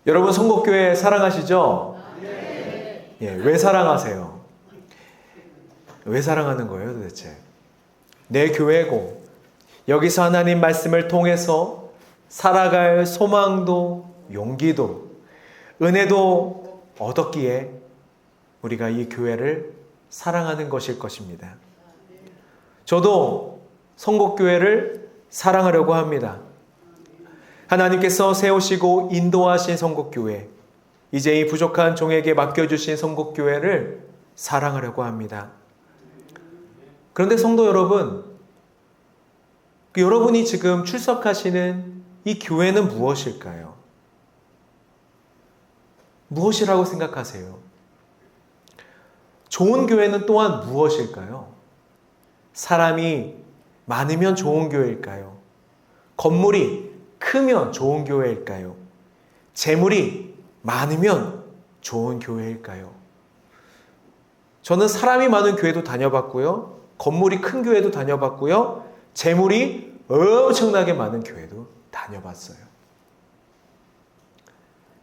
여러분 성곡교회 사랑하시죠? 예, 왜 사랑하세요? 왜 사랑하는 거예요 도대체? 내 교회고 여기서 하나님 말씀을 통해서 살아갈 소망도 용기도 은혜도 얻었기에 우리가 이 교회를 사랑하는 것일 것입니다. 저도 성곡교회를 사랑하려고 합니다. 하나님께서 세우시고 인도하신 성곡교회, 이제 이 부족한 종에게 맡겨주신 성곡교회를 사랑하려고 합니다. 그런데 성도 여러분, 여러분이 지금 출석하시는 이 교회는 무엇일까요? 무엇이라고 생각하세요? 좋은 교회는 또한 무엇일까요? 사람이 많으면 좋은 교회일까요? 건물이 크면 좋은 교회일까요? 재물이 많으면 좋은 교회일까요? 저는 사람이 많은 교회도 다녀봤고요. 건물이 큰 교회도 다녀봤고요. 재물이 엄청나게 많은 교회도 다녀봤어요.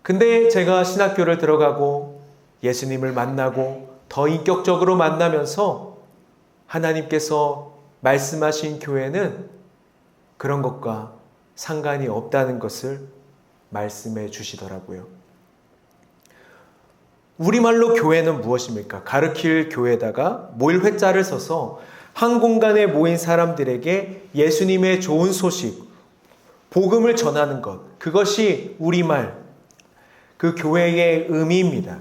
근데 제가 신학교를 들어가고 예수님을 만나고 더 인격적으로 만나면서 하나님께서 말씀하신 교회는 그런 것과 상관이 없다는 것을 말씀해 주시더라고요. 우리말로 교회는 무엇입니까? 가르칠 교회에다가 모일 회자를 써서 한 공간에 모인 사람들에게 예수님의 좋은 소식, 복음을 전하는 것, 그것이 우리말, 그 교회의 의미입니다.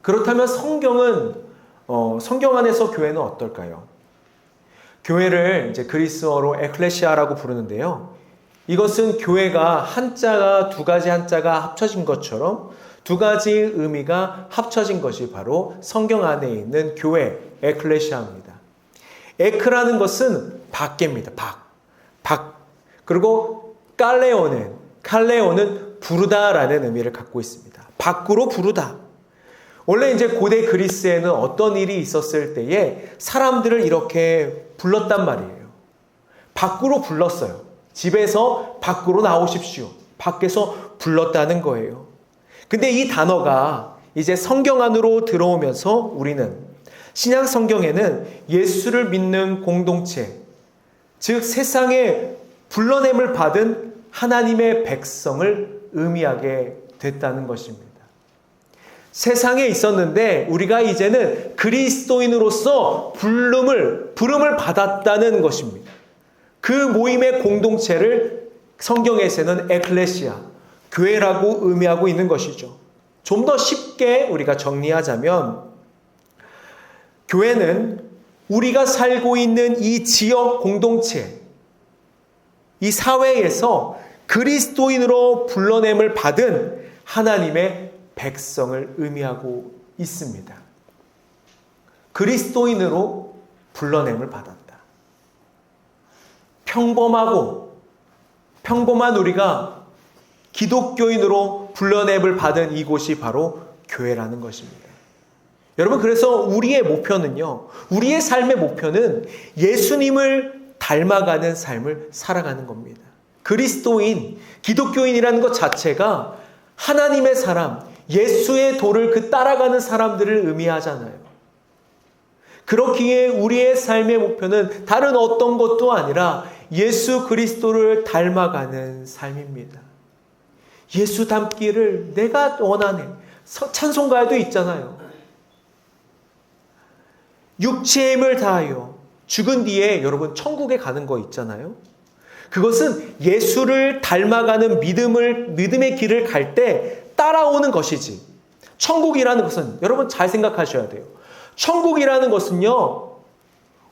그렇다면 성경 안에서 교회는 어떨까요? 교회를 이제 그리스어로 에클레시아라고 부르는데요. 이것은 교회가 한자가 두 가지 한자가 합쳐진 것처럼 두 가지 의미가 합쳐진 것이 바로 성경 안에 있는 교회, 에클레시아입니다. 에크라는 것은 밖입니다. 밖. 그리고 칼레오는 부르다라는 의미를 갖고 있습니다. 밖으로 부르다. 원래 이제 고대 그리스에는 어떤 일이 있었을 때에 사람들을 이렇게 불렀단 말이에요. 밖으로 불렀어요. 집에서 밖으로 나오십시오. 밖에서 불렀다는 거예요. 근데 이 단어가 이제 성경 안으로 들어오면서 우리는 신약 성경에는 예수를 믿는 공동체, 즉 세상에 불러냄을 받은 하나님의 백성을 의미하게 됐다는 것입니다. 세상에 있었는데 우리가 이제는 그리스도인으로서 부름을 받았다는 것입니다. 그 모임의 공동체를 성경에서는 에클레시아, 교회라고 의미하고 있는 것이죠. 좀 더 쉽게 우리가 정리하자면 교회는 우리가 살고 있는 이 지역 공동체, 이 사회에서 그리스도인으로 불러냄을 받은 하나님의 백성을 의미하고 있습니다. 그리스도인으로 불러냄을 받았다. 평범한 우리가 기독교인으로 불러냄을 받은 이곳이 바로 교회라는 것입니다. 여러분, 그래서 우리의 목표는요, 우리의 삶의 목표는 예수님을 닮아가는 삶을 살아가는 겁니다. 그리스도인, 기독교인이라는 것 자체가 하나님의 사람, 예수의 도를 따라가는 사람들을 의미하잖아요. 그렇기에 우리의 삶의 목표는 다른 어떤 것도 아니라 예수 그리스도를 닮아가는 삶입니다. 예수 닮기를 내가 원하네. 찬송가에도 있잖아요. 육체의 힘을 다하여 죽은 뒤에 여러분 천국에 가는 거 있잖아요. 그것은 예수를 닮아가는 믿음의 길을 갈 때 따라오는 것이지. 천국이라는 것은 여러분 잘 생각하셔야 돼요. 천국이라는 것은요,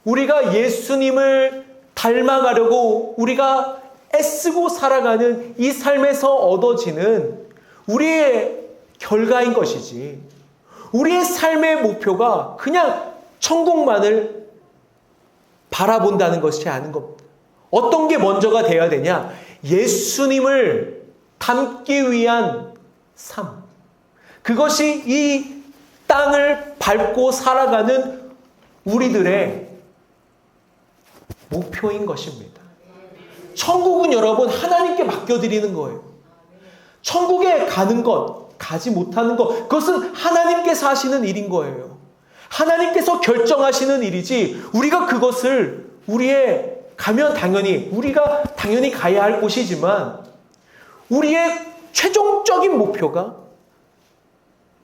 우리가 예수님을 닮아가려고 우리가 애쓰고 살아가는 이 삶에서 얻어지는 우리의 결과인 것이지, 우리의 삶의 목표가 그냥 천국만을 바라본다는 것이 아닌 겁니다. 어떤 게 먼저가 되어야 되냐? 예수님을 닮기 위한 삶. 그것이 이 땅을 밟고 살아가는 우리들의 목표인 것입니다. 천국은 여러분 하나님께 맡겨드리는 거예요. 천국에 가는 것, 가지 못하는 것, 그것은 하나님께서 하시는 일인 거예요. 하나님께서 결정하시는 일이지 우리가 그것을 가면 우리가 당연히 가야 할 곳이지만 우리의 최종적인 목표가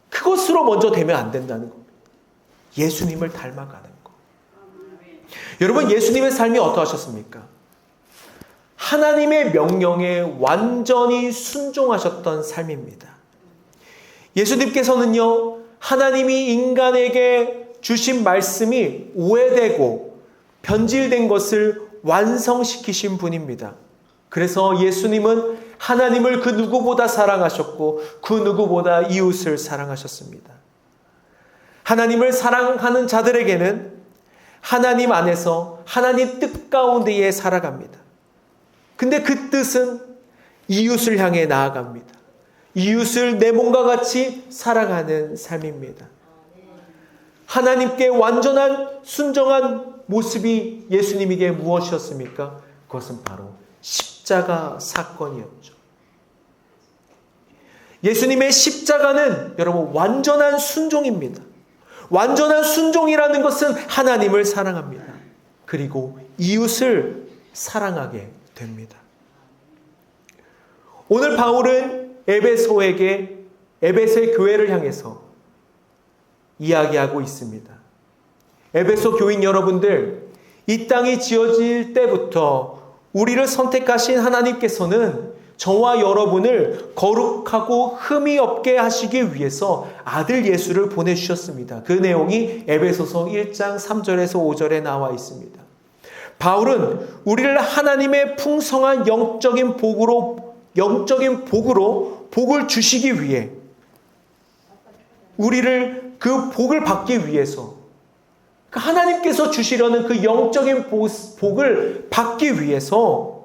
그것으로 먼저 되면 안 된다는 겁니다. 예수님을 닮아가는 것. 여러분, 예수님의 삶이 어떠하셨습니까? 하나님의 명령에 완전히 순종하셨던 삶입니다. 예수님께서는요, 하나님이 인간에게 주신 말씀이 오해되고 변질된 것을 완성시키신 분입니다. 그래서 예수님은 하나님을 그 누구보다 사랑하셨고 그 누구보다 이웃을 사랑하셨습니다. 하나님을 사랑하는 자들에게는 하나님 안에서 하나님 뜻 가운데에 살아갑니다. 근데 그 뜻은 이웃을 향해 나아갑니다. 이웃을 내 몸과 같이 사랑하는 삶입니다. 하나님께 완전한 순종한 모습이 예수님에게 무엇이었습니까? 그것은 바로 십자가 사건이었죠. 예수님의 십자가는 여러분 완전한 순종입니다. 완전한 순종이라는 것은 하나님을 사랑합니다. 그리고 이웃을 사랑하게 됩니다. 오늘 바울은 에베소의 교회를 향해서 이야기하고 있습니다. 에베소 교인 여러분들, 이 땅이 지어질 때부터 우리를 선택하신 하나님께서는 저와 여러분을 거룩하고 흠이 없게 하시기 위해서 아들 예수를 보내주셨습니다. 그 내용이 에베소서 1장 3절에서 5절에 나와 있습니다. 바울은 우리를 하나님의 풍성한 영적인 복으로 복을 주시기 위해 우리를 그 복을 받기 위해서 하나님께서 주시려는 그 영적인 복을 받기 위해서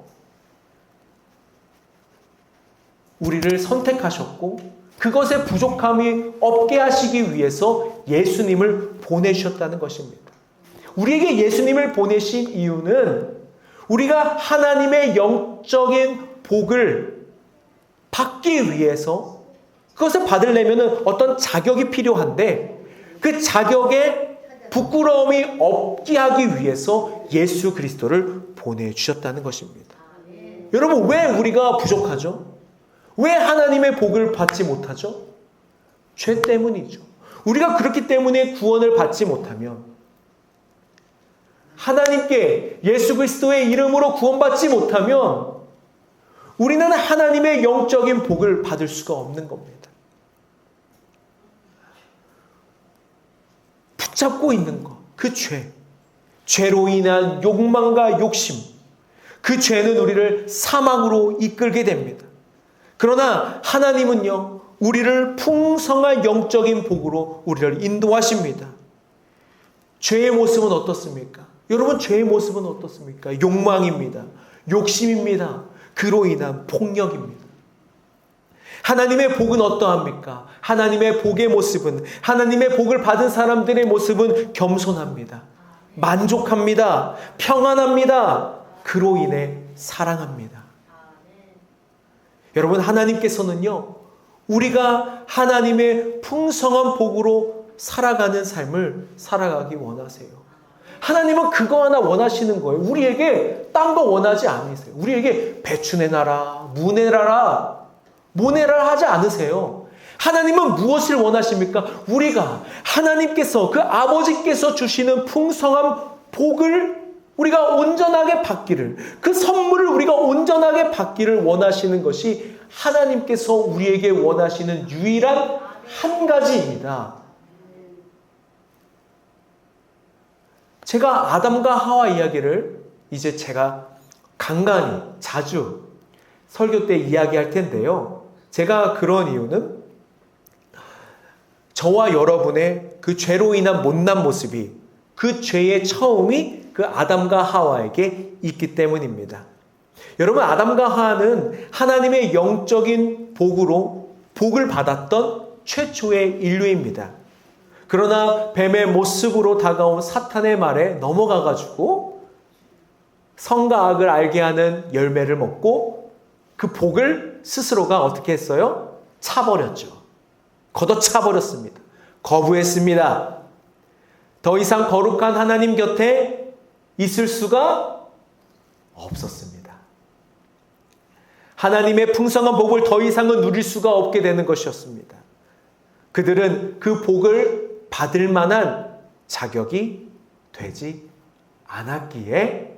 우리를 선택하셨고 그것에 부족함이 없게 하시기 위해서 예수님을 보내주셨다는 것입니다. 우리에게 예수님을 보내신 이유는 우리가 하나님의 영적인 복을 받기 위해서 그것을 받으려면 어떤 자격이 필요한데 그 자격에 부끄러움이 없게 하기 위해서 예수 그리스도를 보내주셨다는 것입니다. 여러분, 왜 우리가 부족하죠? 왜 하나님의 복을 받지 못하죠? 죄 때문이죠. 우리가 그렇기 때문에 구원을 받지 못하면 하나님께 예수 그리스도의 이름으로 구원받지 못하면 우리는 하나님의 영적인 복을 받을 수가 없는 겁니다. 붙잡고 있는 것, 그 죄로 인한 욕망과 욕심, 그 죄는 우리를 사망으로 이끌게 됩니다. 그러나 하나님은요, 우리를 풍성한 영적인 복으로 우리를 인도하십니다. 죄의 모습은 어떻습니까? 여러분, 죄의 모습은 어떻습니까? 욕망입니다. 욕심입니다. 그로 인한 폭력입니다. 하나님의 복은 어떠합니까? 하나님의 복의 모습은, 하나님의 복을 받은 사람들의 모습은 겸손합니다. 만족합니다. 평안합니다. 그로 인해 사랑합니다. 여러분, 하나님께서는요, 우리가 하나님의 풍성한 복으로 살아가는 삶을 살아가기 원하세요. 하나님은 그거 하나 원하시는 거예요. 우리에게 딴 거 원하지 않으세요. 우리에게 배추 내놔라, 무 내놔라, 뭐 내놔라 하지 않으세요. 하나님은 무엇을 원하십니까? 우리가 하나님께서 그 아버지께서 주시는 풍성한 복을 우리가 온전하게 받기를, 그 선물을 우리가 온전하게 받기를 원하시는 것이 하나님께서 우리에게 원하시는 유일한 한 가지입니다. 제가 아담과 하와 이야기를 이제 제가 간간히 자주 설교 때 이야기할 텐데요. 제가 그런 이유는 저와 여러분의 그 죄로 인한 못난 모습이, 그 죄의 처음이 그 아담과 하와에게 있기 때문입니다. 여러분, 아담과 하와는 하나님의 영적인 복으로 복을 받았던 최초의 인류입니다. 그러나 뱀의 모습으로 다가온 사탄의 말에 넘어가가지고 선과 악을 알게 하는 열매를 먹고 그 복을 복을 스스로가 어떻게 했어요? 차버렸죠. 걷어차버렸습니다. 거부했습니다. 더 이상 거룩한 하나님 곁에 있을 수가 없었습니다. 하나님의 풍성한 복을 더 이상은 누릴 수가 없게 되는 것이었습니다. 그들은 그 복을 받을 만한 자격이 되지 않았기에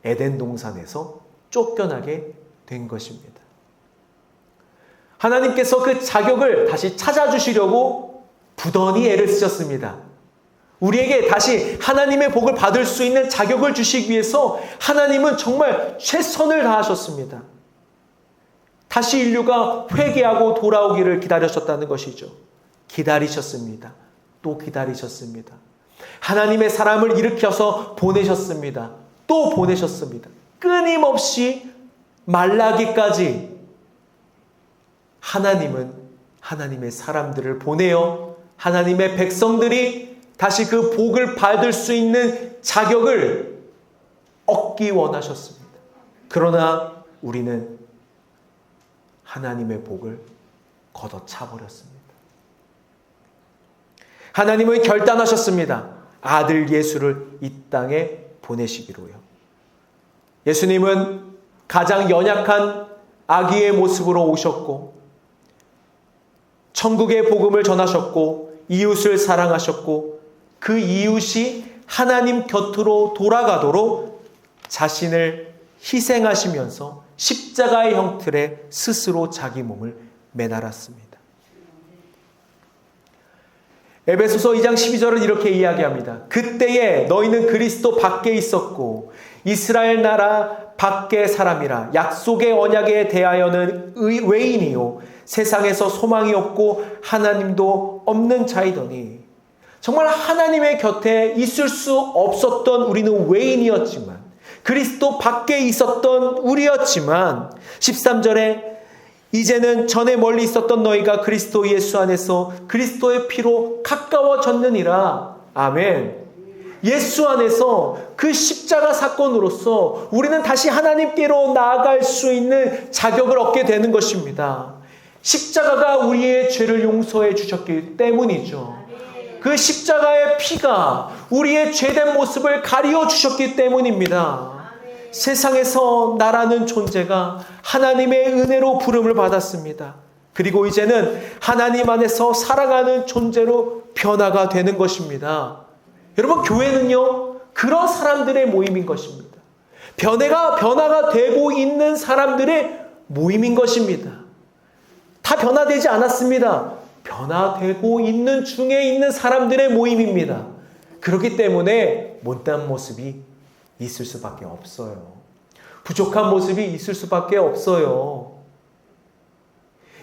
에덴 동산에서 쫓겨나게 된 것입니다. 하나님께서 그 자격을 다시 찾아주시려고 부단히 애를 쓰셨습니다. 우리에게 다시 하나님의 복을 받을 수 있는 자격을 주시기 위해서 하나님은 정말 최선을 다하셨습니다. 다시 인류가 회개하고 돌아오기를 기다리셨다는 것이죠. 기다리셨습니다. 또 기다리셨습니다. 하나님의 사람을 일으켜서 보내셨습니다. 또 보내셨습니다. 끊임없이 말라기까지 하나님은 하나님의 사람들을 보내어 하나님의 백성들이 다시 그 복을 받을 수 있는 자격을 얻기 원하셨습니다. 그러나 우리는 하나님의 복을 걷어차버렸습니다. 하나님은 결단하셨습니다. 아들 예수를 이 땅에 보내시기로요. 예수님은 가장 연약한 아기의 모습으로 오셨고 천국의 복음을 전하셨고 이웃을 사랑하셨고 그 이웃이 하나님 곁으로 돌아가도록 자신을 희생하시면서 십자가의 형틀에 스스로 자기 몸을 매달았습니다. 에베소서 2장 12절은 이렇게 이야기합니다. 그때에 너희는 그리스도 밖에 있었고 이스라엘 나라 밖의 사람이라 약속의 언약에 대하여는 외인이요 세상에서 소망이 없고 하나님도 없는 자이더니 정말 하나님의 곁에 있을 수 없었던 우리는 외인이었지만 그리스도 밖에 있었던 우리였지만 13절에 이제는 전에 멀리 있었던 너희가 그리스도 예수 안에서 그리스도의 피로 가까워졌느니라. 아멘. 예수 안에서 그 십자가 사건으로서 우리는 다시 하나님께로 나아갈 수 있는 자격을 얻게 되는 것입니다. 십자가가 우리의 죄를 용서해 주셨기 때문이죠. 그 십자가의 피가 우리의 죄된 모습을 가리워 주셨기 때문입니다. 세상에서 나라는 존재가 하나님의 은혜로 부름을 받았습니다. 그리고 이제는 하나님 안에서 살아가는 존재로 변화가 되는 것입니다. 여러분, 교회는요, 그런 사람들의 모임인 것입니다. 변화가 되고 있는 사람들의 모임인 것입니다. 다 변화되지 않았습니다. 변화되고 있는 중에 있는 사람들의 모임입니다. 그렇기 때문에 못난 모습이 있을 수밖에 없어요. 부족한 모습이 있을 수밖에 없어요.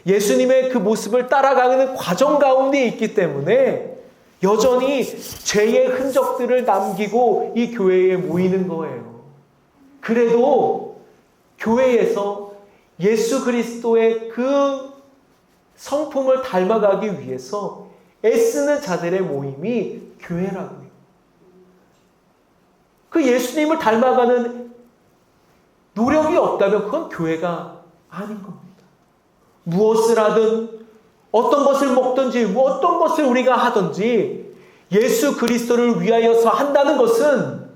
예수님의 그 모습을 따라가는 과정 가운데 있기 때문에 여전히 죄의 흔적들을 남기고 이 교회에 모이는 거예요. 그래도 교회에서 예수 그리스도의 그 성품을 닮아가기 위해서 애쓰는 자들의 모임이 교회라고요. 그 예수님을 닮아가는 노력이 없다면 그건 교회가 아닌 겁니다. 무엇을 하든 어떤 것을 먹든지 어떤 것을 우리가 하든지 예수 그리스도를 위하여서 한다는 것은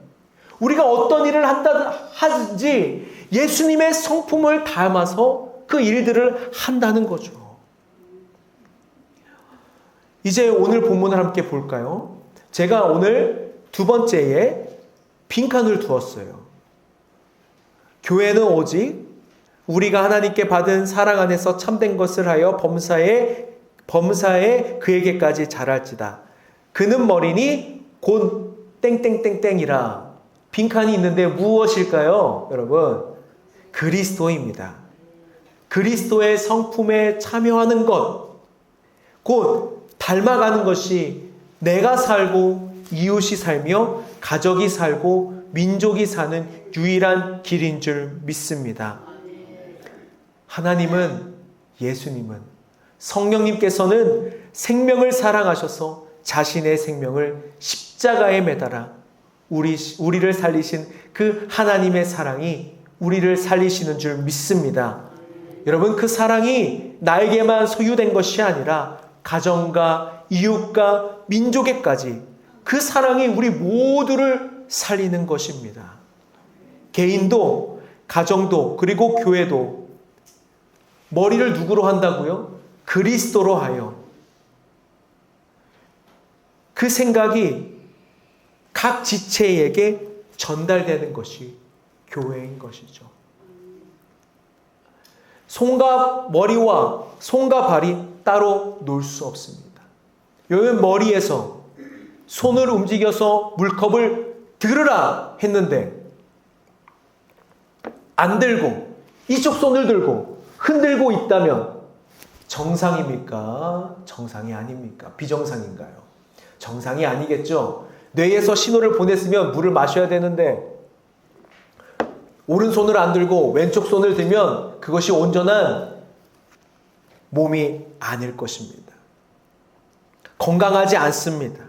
우리가 어떤 일을 하든지 예수님의 성품을 담아서 그 일들을 한다는 거죠. 이제 오늘 본문을 함께 볼까요? 제가 오늘 두 번째에 빈칸을 두었어요. 교회는 오직 우리가 하나님께 받은 사랑 안에서 참된 것을 하여 범사에 그에게까지 자랄지다. 그는 머리니 곧 땡땡땡땡이라. 빈칸이 있는데 무엇일까요? 여러분, 그리스도입니다. 그리스도의 성품에 참여하는 것, 곧 닮아가는 것이 내가 살고 이웃이 살며 가족이 살고 민족이 사는 유일한 길인 줄 믿습니다. 하나님은, 예수님은, 성령님께서는 생명을 사랑하셔서 자신의 생명을 십자가에 매달아 우리를 살리신 그 하나님의 사랑이 우리를 살리시는 줄 믿습니다. 여러분, 그 사랑이 나에게만 소유된 것이 아니라 가정과 이웃과 민족에까지 그 사랑이 우리 모두를 살리는 것입니다. 개인도, 가정도, 그리고 교회도 머리를 누구로 한다고요? 그리스도로 하여. 그 생각이 각 지체에게 전달되는 것이 교회인 것이죠. 손과 머리와 손과 발이 따로 놀 수 없습니다. 여러분, 머리에서 손을 움직여서 물컵을 들으라 했는데 안 들고 이쪽 손을 들고 흔들고 있다면 정상입니까? 정상이 아닙니까? 비정상인가요? 정상이 아니겠죠. 뇌에서 신호를 보냈으면 물을 마셔야 되는데 오른손을 안 들고 왼쪽 손을 들면 그것이 온전한 몸이 아닐 것입니다. 건강하지 않습니다.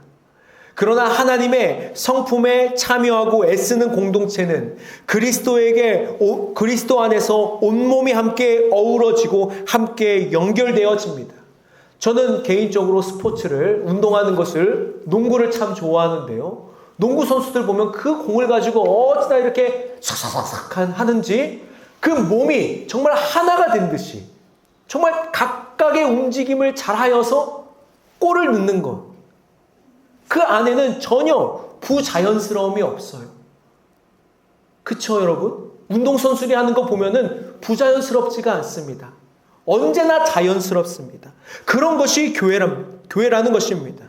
그러나 하나님의 성품에 참여하고 애쓰는 공동체는 그리스도 안에서 온몸이 함께 어우러지고 함께 연결되어집니다. 저는 개인적으로 스포츠를, 운동하는 것을, 농구를 참 좋아하는데요. 농구 선수들 보면 그 공을 가지고 어찌나 이렇게 싹싹싹 하는지 그 몸이 정말 하나가 된 듯이 정말 각각의 움직임을 잘하여서 골을 넣는 것. 그 안에는 전혀 부자연스러움이 없어요. 그쵸, 여러분? 운동선수들이 하는 거 보면은 부자연스럽지가 않습니다. 언제나 자연스럽습니다. 그런 것이 교회라는 것입니다.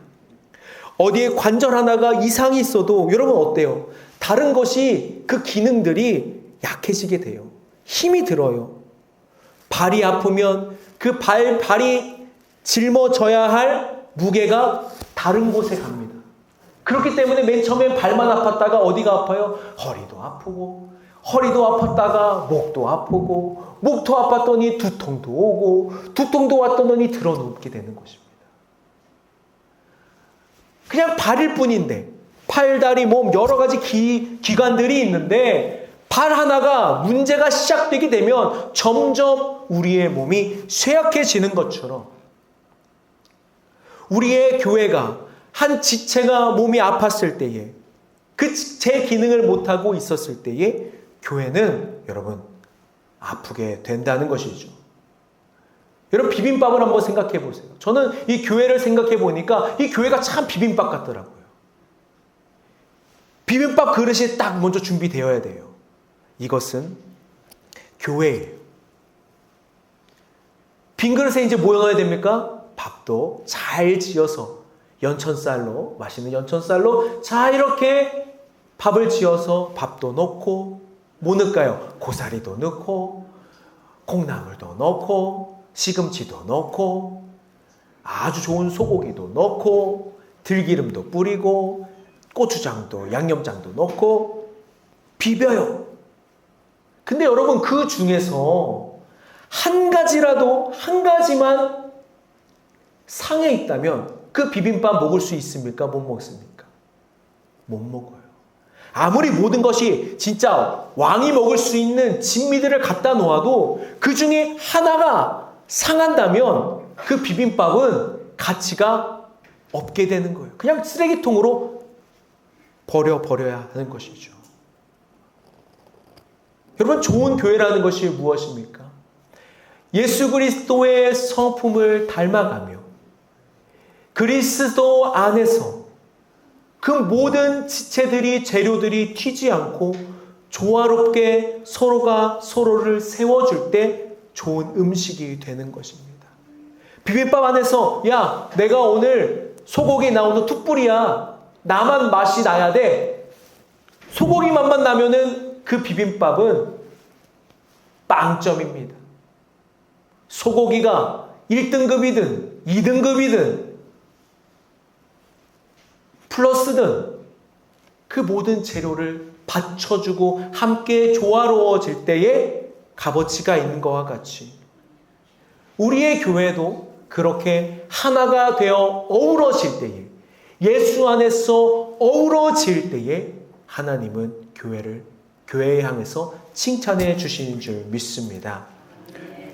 어디에 관절 하나가 이상이 있어도 여러분 어때요? 다른 것이 그 기능들이 약해지게 돼요. 힘이 들어요. 발이 아프면 그 발이 짊어져야 할 무게가 다른 곳에 갑니다. 그렇기 때문에 맨 처음엔 발만 아팠다가 어디가 아파요? 허리도 아프고, 허리도 아팠다가 목도 아프고, 목도 아팠더니 두통도 오고, 두통도 왔더니 드러눕게 되는 것입니다. 그냥 발일 뿐인데, 팔, 다리, 몸 여러 가지 기관들이 있는데 발 하나가 문제가 시작되게 되면 점점 우리의 몸이 쇠약해지는 것처럼 우리의 교회가 한 지체가 몸이 아팠을 때에 그 제 기능을 못하고 있었을 때에 교회는 여러분 아프게 된다는 것이죠. 여러분 비빔밥을 한번 생각해 보세요. 저는 이 교회를 생각해 보니까 이 교회가 참 비빔밥 같더라고요. 비빔밥 그릇이 딱 먼저 준비되어야 돼요. 이것은 교회예요. 빈 그릇에 이제 뭐 넣어야 됩니까? 밥도 잘 지어서 연천쌀로, 맛있는 연천쌀로 자 이렇게 밥을 지어서 밥도 넣고 뭐 넣을까요? 고사리도 넣고 콩나물도 넣고 시금치도 넣고 아주 좋은 소고기도 넣고 들기름도 뿌리고 고추장도 양념장도 넣고 비벼요. 근데 여러분 그 중에서 한 가지만 상해 있다면 그 비빔밥 먹을 수 있습니까? 못 먹습니까? 못 먹어요. 아무리 모든 것이 진짜 왕이 먹을 수 있는 진미들을 갖다 놓아도 그 중에 하나가 상한다면 그 비빔밥은 가치가 없게 되는 거예요. 그냥 쓰레기통으로 버려야 하는 것이죠. 여러분 좋은 교회라는 것이 무엇입니까? 예수 그리스도의 성품을 닮아가며 그리스도 안에서 그 모든 지체들이 재료들이 튀지 않고 조화롭게 서로가 서로를 세워줄 때 좋은 음식이 되는 것입니다. 비빔밥 안에서 야 내가 오늘 소고기 나오는 툭불이야. 나만 맛이 나야 돼. 소고기 맛만 나면은 그 비빔밥은 빵점입니다. 소고기가 1등급이든 2등급이든 플러스든 그 모든 재료를 받쳐주고 함께 조화로워질 때에 값어치가 있는 것과 같이 우리의 교회도 그렇게 하나가 되어 어우러질 때에 예수 안에서 어우러질 때에 하나님은 교회에 향해서 칭찬해 주시는 줄 믿습니다.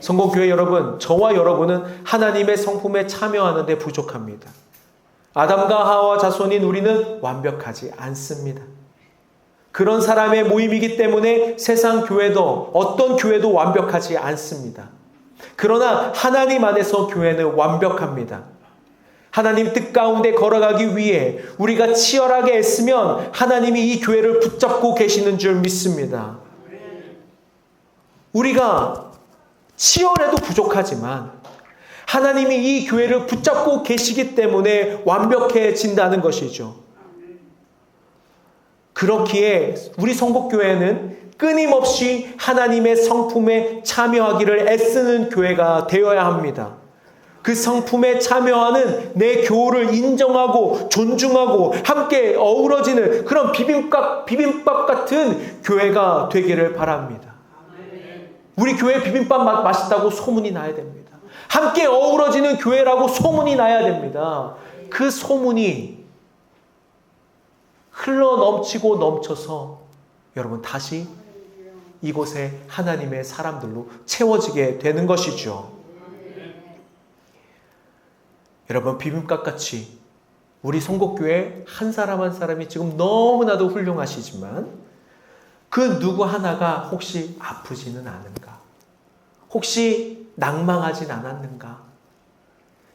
성공교회 여러분, 저와 여러분은 하나님의 성품에 참여하는 데 부족합니다. 아담과 하와 자손인 우리는 완벽하지 않습니다. 그런 사람의 모임이기 때문에 세상 교회도 어떤 교회도 완벽하지 않습니다. 그러나 하나님 안에서 교회는 완벽합니다. 하나님 뜻 가운데 걸어가기 위해 우리가 치열하게 애쓰면 하나님이 이 교회를 붙잡고 계시는 줄 믿습니다. 우리가 치열해도 부족하지만 하나님이 이 교회를 붙잡고 계시기 때문에 완벽해진다는 것이죠. 그렇기에 우리 성복교회는 끊임없이 하나님의 성품에 참여하기를 애쓰는 교회가 되어야 합니다. 그 성품에 참여하는 내 교우를 인정하고 존중하고 함께 어우러지는 그런 비빔밥 같은 교회가 되기를 바랍니다. 우리 교회 비빔밥 맛있다고 소문이 나야 됩니다. 함께 어우러지는 교회라고 소문이 나야 됩니다. 그 소문이 흘러 넘치고 넘쳐서 여러분 다시 이곳에 하나님의 사람들로 채워지게 되는 것이죠. 여러분 비빔밥같이 우리 성곡교회 한 사람 한 사람이 지금 너무나도 훌륭하시지만 그 누구 하나가 혹시 아프지는 않은가? 혹시 낭망하진 않았는가?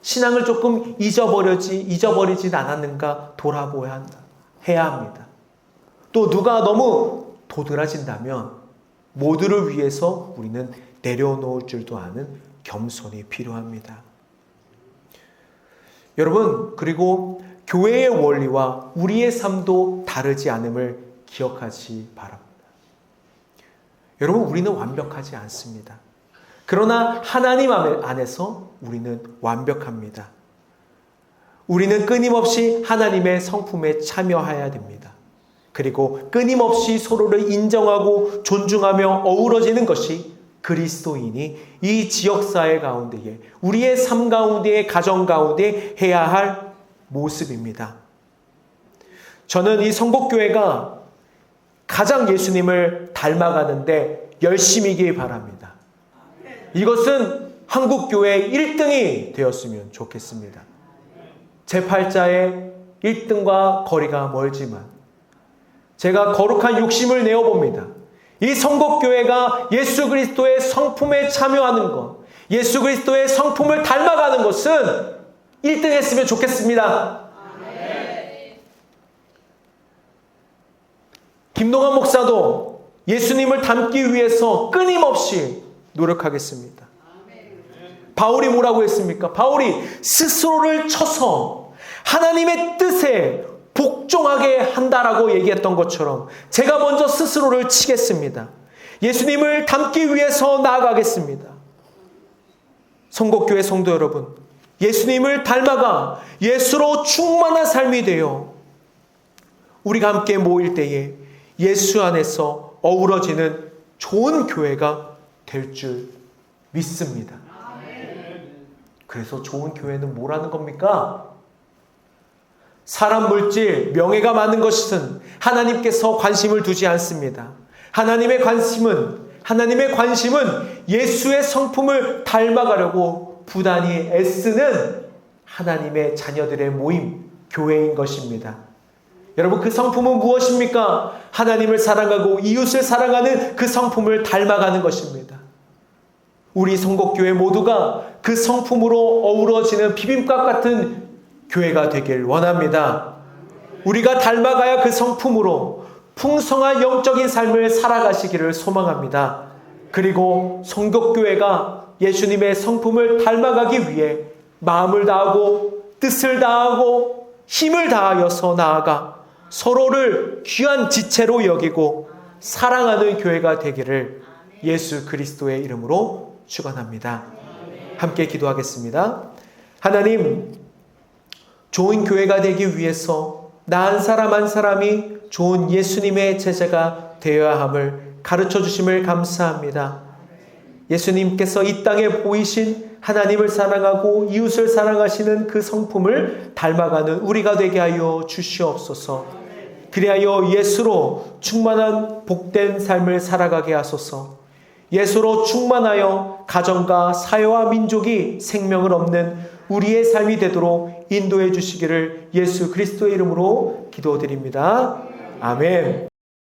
신앙을 조금 잊어버리진 않았는가? 돌아보아야 해야 합니다. 또 누가 너무 도드라진다면 모두를 위해서 우리는 내려놓을 줄도 아는 겸손이 필요합니다. 여러분, 그리고 교회의 원리와 우리의 삶도 다르지 않음을 기억하시 바랍니다. 여러분, 우리는 완벽하지 않습니다. 그러나 하나님 안에서 우리는 완벽합니다. 우리는 끊임없이 하나님의 성품에 참여해야 됩니다. 그리고 끊임없이 서로를 인정하고 존중하며 어우러지는 것이 그리스도인이 이 지역사회 가운데에 우리의 삶 가운데에 가정 가운데 해야 할 모습입니다. 저는 이 성복교회가 가장 예수님을 닮아가는데 열심이길 바랍니다. 이것은 한국교회 1등이 되었으면 좋겠습니다. 제 팔자의 1등과 거리가 멀지만 제가 거룩한 욕심을 내어봅니다. 이 성곡교회가 예수 그리스도의 성품에 참여하는 것, 예수 그리스도의 성품을 닮아가는 것은 1등 했으면 좋겠습니다. 김동환 목사도 예수님을 닮기 위해서 끊임없이 노력하겠습니다. 바울이 뭐라고 했습니까? 바울이 스스로를 쳐서 하나님의 뜻에 복종하게 한다라고 얘기했던 것처럼 제가 먼저 스스로를 치겠습니다. 예수님을 닮기 위해서 나아가겠습니다. 성곡교회 성도 여러분, 예수님을 닮아가 예수로 충만한 삶이 되어 우리가 함께 모일 때에 예수 안에서 어우러지는 좋은 교회가 될 줄 믿습니다. 그래서 좋은 교회는 뭐라는 겁니까? 사람, 물질, 명예가 많은 것은 하나님께서 관심을 두지 않습니다. 하나님의 관심은 예수의 성품을 닮아가려고 부단히 애쓰는 하나님의 자녀들의 모임, 교회인 것입니다. 여러분, 그 성품은 무엇입니까? 하나님을 사랑하고 이웃을 사랑하는 그 성품을 닮아가는 것입니다. 우리 성곡교회 모두가 그 성품으로 어우러지는 비빔밥 같은 교회가 되길 원합니다. 우리가 닮아가야 그 성품으로 풍성한 영적인 삶을 살아가시기를 소망합니다. 그리고 성곡교회가 예수님의 성품을 닮아가기 위해 마음을 다하고 뜻을 다하고 힘을 다하여서 나아가 서로를 귀한 지체로 여기고 사랑하는 교회가 되기를 예수 그리스도의 이름으로 축원합니다. 함께 기도하겠습니다. 하나님, 좋은 교회가 되기 위해서 나 한 사람 한 사람이 좋은 예수님의 제자가 되어야 함을 가르쳐 주심을 감사합니다. 예수님께서 이 땅에 보이신 하나님을 사랑하고 이웃을 사랑하시는 그 성품을 닮아가는 우리가 되게 하여 주시옵소서. 그리하여 예수로 충만한 복된 삶을 살아가게 하소서. 예수로 충만하여 가정과 사회와 민족이 생명을 얻는 우리의 삶이 되도록 인도해 주시기를 예수 그리스도의 이름으로 기도드립니다. 아멘.